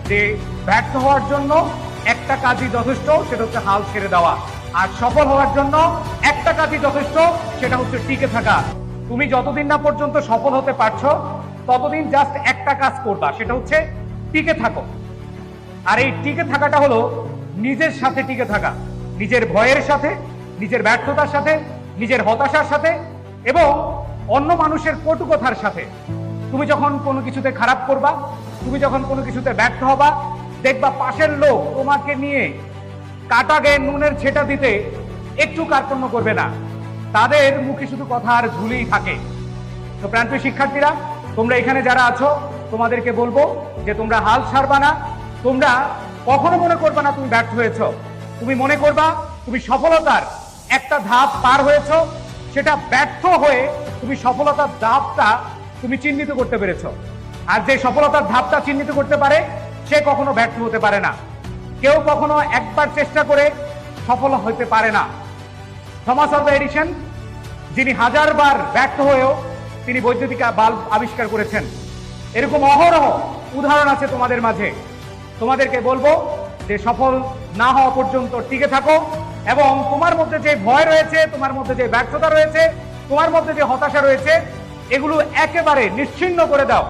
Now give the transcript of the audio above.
যে ব্যর্থ হওয়ার জন্য একটা কাজই যথেষ্ট, সেটা হচ্ছে হাল ছেড়ে দেওয়া। আর সফল হওয়ার জন্য একটা কাজই যথেষ্ট, সেটা হচ্ছে টিকে থাকা। তুমি যতদিন না পর্যন্ত সফল হতে পারছো ততদিন জাস্ট একটা কাজ করবা, সেটা হচ্ছে টিকে থাকো। আর এই টিকে থাকাটা হলো নিজের সাথে টিকে থাকা, নিজের ভয়ের সাথে, নিজের ব্যর্থতার সাথে, নিজের হতাশার সাথে এবং অন্য মানুষের কটু কথার সাথে। তুমি যখন কোনো কিছুতে খারাপ করবা, তুমি যখন কোনো কিছুতে ব্যর্থ হবা, দেখবা পাশের লোক তোমাকে নিয়ে কাটা গায়ে নুনের ছেটা দিতে একটু কার্পণ্য করবে না, তাদের মুখে শুধু কথা আর ঝুলেই থাকে। তো প্রাণপ্রিয় শিক্ষার্থীরা, তোমরা এখানে যারা আছো, তোমাদেরকে বলবো যে তোমরা হাল ছাড়বা না। তোমরা কখনো মনে করবা না তুমি ব্যর্থ হয়েছ। তুমি মনে করবা তুমি সফলতার একটা ধাপ পার হয়েছ, সেটা ব্যর্থ হয়ে তুমি সফলতার ধাপটা তুমি চিহ্নিত করতে পেরেছো। আর যে সফলতার ধাপটা চিহ্নিত করতে পারে সে কখনো ব্যর্থ হতে পারে না। কেউ কখনো একবার চেষ্টা করে সফল হতে পারে না। থমাস আলভা এডিসন, যিনি হাজারবার ব্যর্থ হয়েও তিনি বৈদ্যুতিক বাল্ব আবিষ্কার করেছেন, এরকম অহরহ উদাহরণ আছে তোমাদের মাঝে। তোমাদেরকে বলবো যে সফল না হওয়া পর্যন্ত টিকে থাকো এবং তোমার মধ্যে যে ভয় রয়েছে, তোমার মধ্যে যে ব্যর্থতা রয়েছে, তোমার মধ্যে যে হতাশা রয়েছে, এগুলো একেবারে নিশ্চিহ্ন করে দাও।